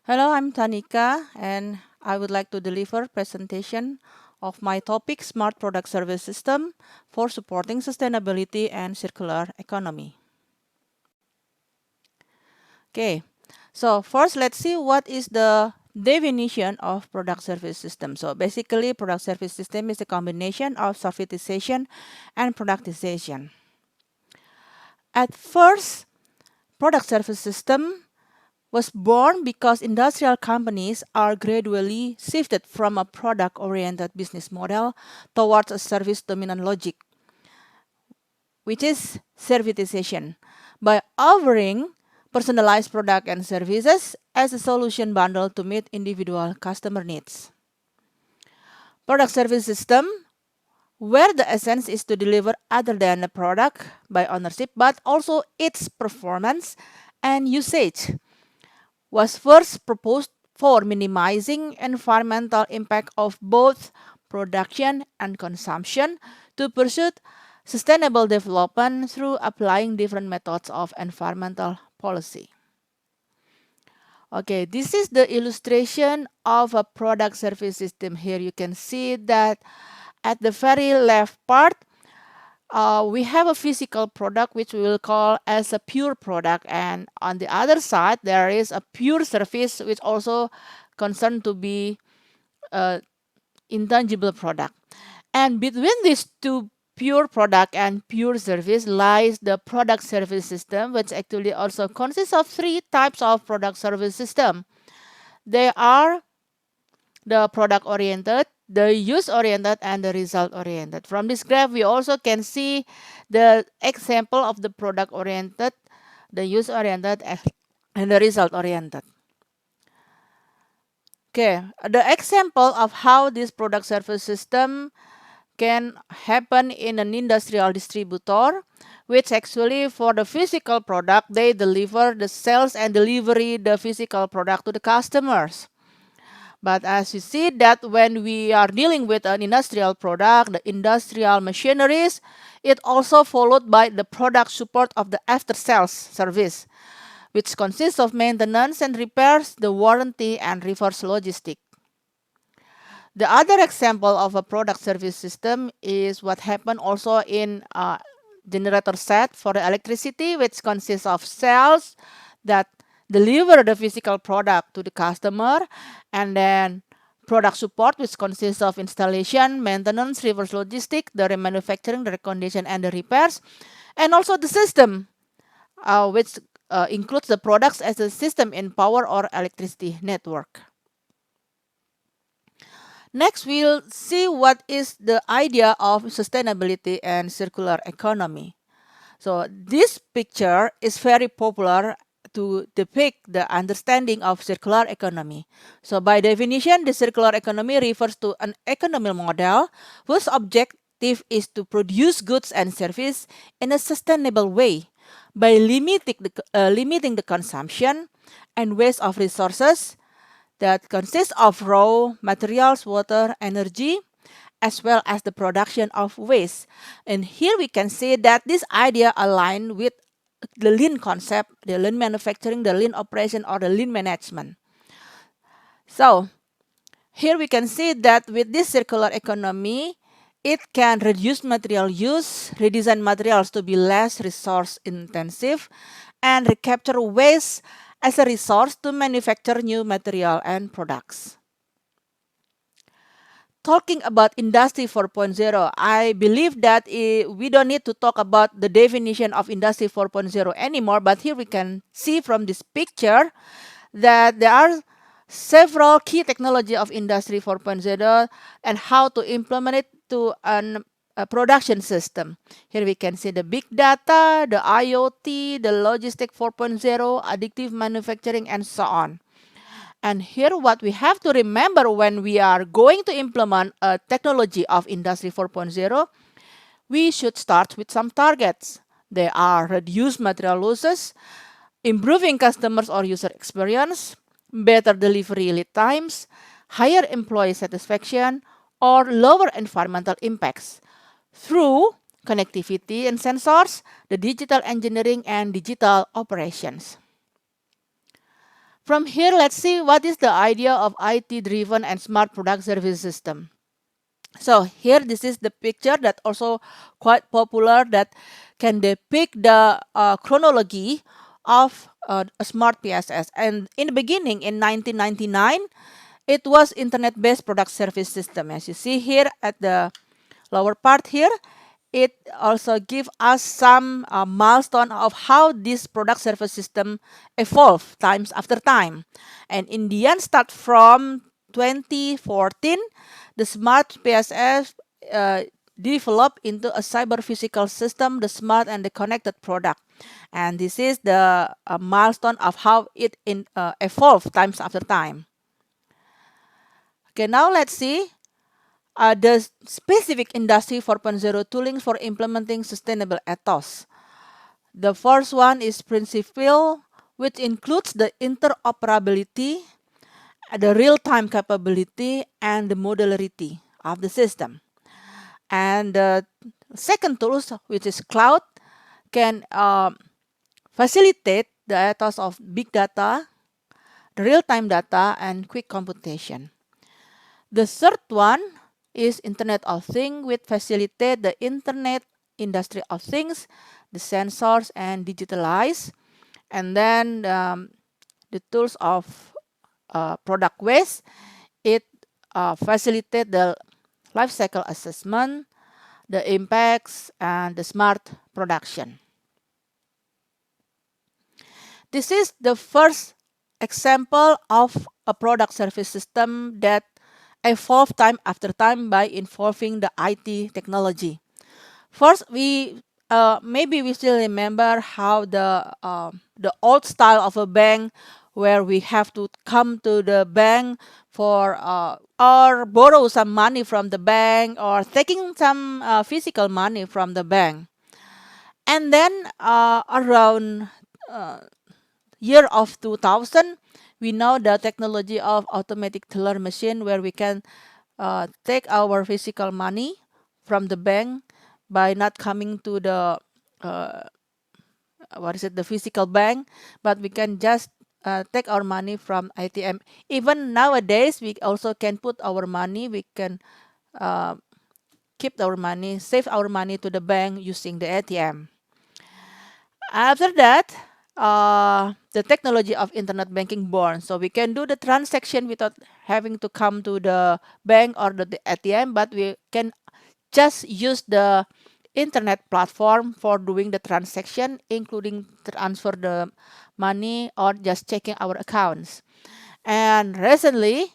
Hello, I'm Tanika, and I would like to deliver presentation of my topic Smart Product Service System for supporting sustainability and circular economy. Okay, so first let's see what is the definition of product service system. So basically, product service system is a combination of servitization and productization. At first, product service system was born because industrial companies are gradually shifted from a product-oriented business model towards a service-dominant logic, which is servitization, by offering personalized product and services as a solution bundle to meet individual customer needs. Product service system, where the essence is to deliver other than a product by ownership, but also its performance and usage, was first proposed for minimizing environmental impact of both production and consumption to pursue sustainable development through applying different methods of environmental policy. Okay, this is the illustration of a product service system. Here you can see that at the very left part, we have a physical product which we will call as a pure product, and on the other side there is a pure service which also concerned to be a intangible product. And between these two, pure product and pure service, lies the product service system, which actually also consists of three types of product service system. They are the product oriented, the use oriented, and the result oriented. From this graph, we also can see the example of the product oriented, the use oriented, and the result oriented. Okay, the example of how this product service system can happen in an industrial distributor, which actually for the physical product, they deliver the sales and delivery the physical product to the customers. But as you see that when we are dealing with an industrial product, the industrial machineries, it also followed by the product support of the after sales service, which consists of maintenance and repairs, the warranty, and reverse logistic. The other example of a product service system is what happened also in a generator set for the electricity, which consists of cells that deliver the physical product to the customer, and then product support, which consists of installation, maintenance, reverse logistic, the remanufacturing, the recondition, and the repairs, and also the system, which includes the products as a system in power or electricity network. Next, we'll see what is the idea of sustainability and circular economy. So this picture is very popular to depict the understanding of circular economy. So by definition, the circular economy refers to an economic model whose objective is to produce goods and service in a sustainable way by limiting the consumption and waste of resources that consists of raw materials, water, energy, as well as the production of waste. And here we can see that this idea align with the lean concept, the lean manufacturing, the lean operation, or the lean management. So here we can see that with this circular economy, it can reduce material use, redesign materials to be less resource intensive, and recapture waste as a resource to manufacture new material and products. Talking about Industry 4.0, I believe that we don't need to talk about the definition of Industry 4.0 anymore, but here we can see from this picture that there are several key technology of Industry 4.0 and how to implement it to a production system. Here we can see the big data, the IoT, the logistic 4.0, additive manufacturing, and so on. And here what we have to remember when we are going to implement a technology of Industry 4.0, we should start with some targets. They are reduce material losses, improving customers or user experience, better delivery lead times, higher employee satisfaction, or lower environmental impacts through connectivity and sensors, the digital engineering, and digital operations. From here, let's see what is the idea of IT-driven and smart product service system. So here, this is the picture that also quite popular that can depict the chronology of a smart PSS. And in the beginning, in 1999, it was internet-based product service system. As you see here at the lower part here, it also gives us some milestone of how this product service system evolve times after time. And in the end, start from 2014, the smart PSS developed into a cyber physical system, the smart and the connected product. And this is the milestone of how it evolved times after time. Okay, now let's see the specific Industry 4.0 tooling for implementing sustainable ethos. The first one is Principle, which includes the interoperability, the real-time capability, and the modularity of the system. And the second tools, which is cloud, can facilitate the ethos of big data, the real-time data, and quick computation. The third one is Internet of Things, which facilitate the Internet Industry of Things, the sensors and digitalize. And then the tools of product waste, it facilitate the life cycle assessment, the impacts, and the smart production. This is the first example of a product service system that evolve time after time by involving the IT technology. First, we maybe we still remember how the old style of a bank, where we have to come to the bank for or borrow some money from the bank, or taking some physical money from the bank. And then around year of 2000, we know the technology of automatic teller machine, where we can take our physical money from the bank by not coming to the the physical bank, but we can just take our money from ATM. Even nowadays, we also can put our money, we can keep our money, save our money to the bank using the ATM. After that, the technology of internet banking born. So we can do the transaction without having to come to the bank or the ATM, but we can just use the internet platform for doing the transaction, including transfer the money or just checking our accounts. And recently,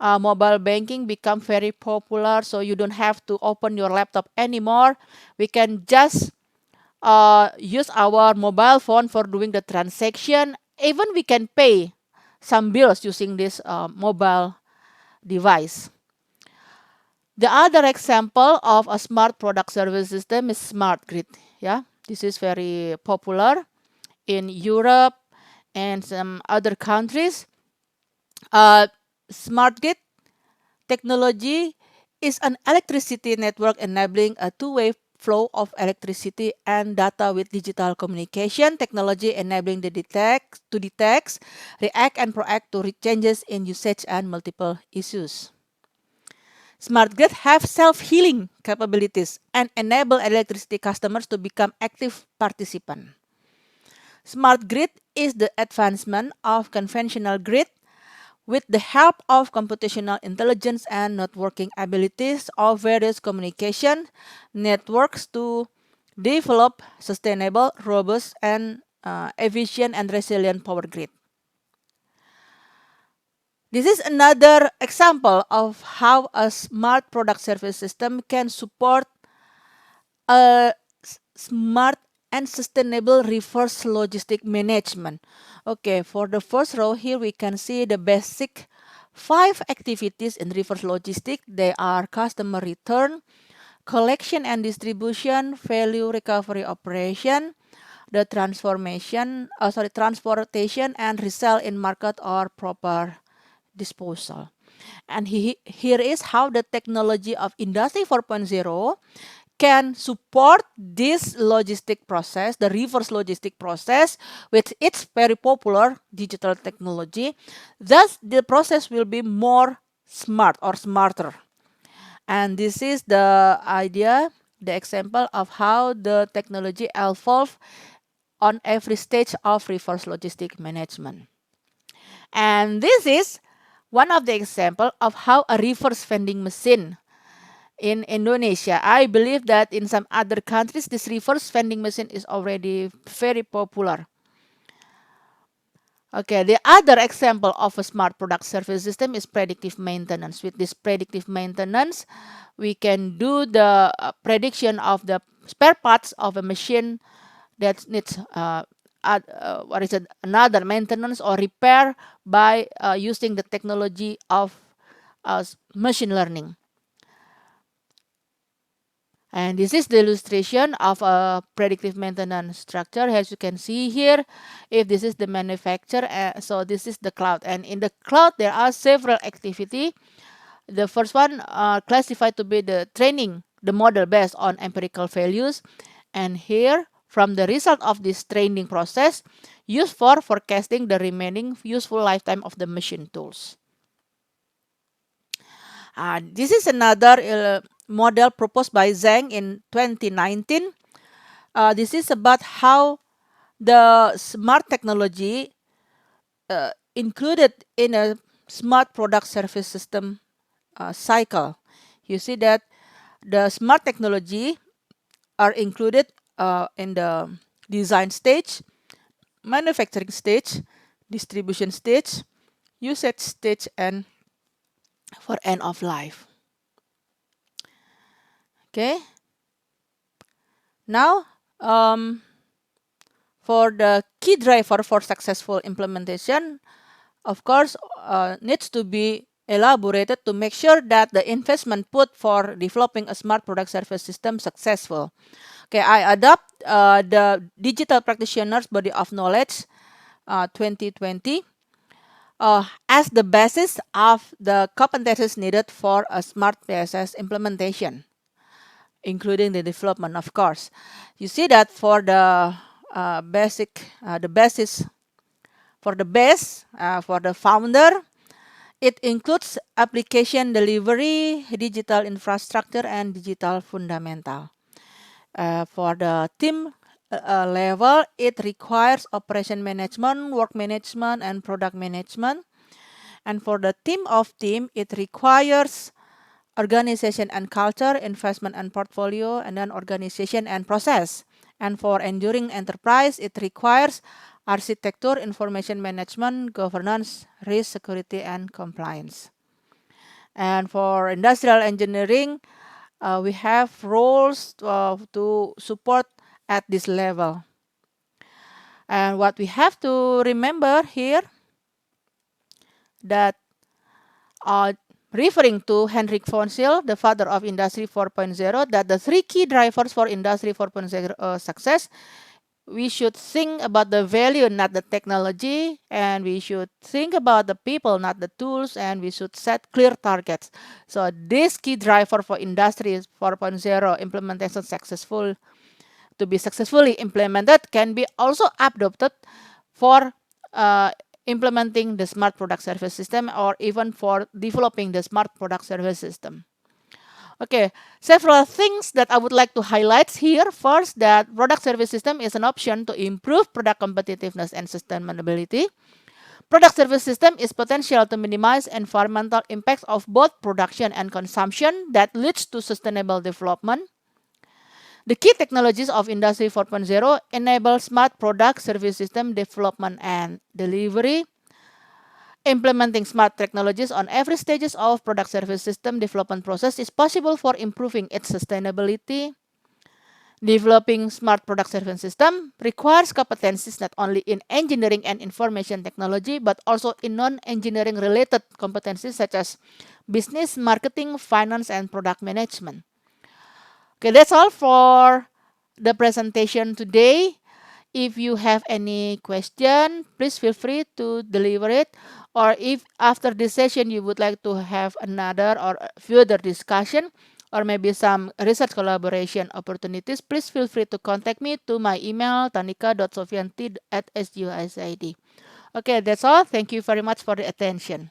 mobile banking become very popular, so you don't have to open your laptop anymore. We can just use our mobile phone for doing the transaction. Even we can pay some bills using this mobile device. The other example of a smart product service system is smart grid. Yeah, this is very popular in Europe and some other countries. Smart grid technology is an electricity network enabling a two-way flow of electricity and data with digital communication technology, enabling the detect, react, and proact to changes in usage and multiple issues. Smart grid have self-healing capabilities and enable electricity customers to become active participants. Smart grid is the advancement of conventional grid with the help of computational intelligence and networking abilities of various communication networks to develop sustainable, robust, and efficient and resilient power grid. This is another example of how a smart product service system can support a smart and sustainable reverse logistic management. Okay, for the first row here, we can see the basic 5 activities in reverse logistic. They are customer return, collection and distribution, value recovery operation, the transportation and resell in market or proper disposal. And here is how the technology of Industry 4.0 can support this logistic process, the reverse logistic process, with its very popular digital technology. Thus, the process will be more smart or smarter. And this is the idea, the example of how the technology evolve on every stage of reverse logistic management. And this is one of the example of how a reverse vending machine in Indonesia. I believe that in some other countries, this reverse vending machine is already very popular. Okay, the other example of a smart product service system is predictive maintenance. With this predictive maintenance, we can do the prediction of the spare parts of a machine that needs another maintenance or repair by using the technology of machine learning. And this is the illustration of a predictive maintenance structure. As you can see here, if this is the manufacturer, so this is the cloud. And in the cloud, there are several activities. The first one classified to be the training, the model based on empirical values. And here, from the result of this training process, used for forecasting the remaining useful lifetime of the machine tools. This is another model proposed by Zhang in 2019. This is about how the smart technology included in a smart product service system cycle. You see that the smart technology are included in the design stage, manufacturing stage, distribution stage, usage stage, and for end of life. Okay. Now, for the key driver for successful implementation, of course, needs to be elaborated to make sure that the investment put for developing a smart product service system successful. Okay, I adopt the Digital Practitioners Body of Knowledge 2020 as the basis of the competencies needed for a smart PSS implementation, including the development, of course. You see that for the basis for the base for the founder, it includes application delivery, digital infrastructure, and digital fundamental. For the team level, it requires operation management, work management, and product management. And for the team of team, it requires organization and culture, investment and portfolio, and then organization and process. And for enduring enterprise, it requires architecture, information management, governance, risk, security, and compliance. And for industrial engineering, we have roles to support at this level. And what we have to remember here, that referring to Henrik von Sil, the father of Industry 4.0, that the three key drivers for Industry 4.0 success, we should think about the value, not the technology, and we should think about the people, not the tools, and we should set clear targets. So this key driver for Industry 4.0 implementation successful to be successfully implemented can be also adopted for implementing the smart product service system or even for developing the smart product service system. Okay, several things that I would like to highlight here. First, that product service system is an option to improve product competitiveness and sustainability. Product service system is potential to minimize environmental impacts of both production and consumption that leads to sustainable development. The key technologies of Industry 4.0 enable smart product service system development and delivery. Implementing smart technologies on every stages of product service system development process is possible for improving its sustainability. Developing smart product service system requires competencies not only in engineering and information technology, but also in non-engineering related competencies such as business, marketing, finance, and product management. Okay, that's all for the presentation today. If you have any question, please feel free to deliver it. Or if after this session you would like to have another or further discussion, or maybe some research collaboration opportunities, please feel free to contact me to my email tanika.sofianti@sgusid. Okay, that's all. Thank you very much for the attention.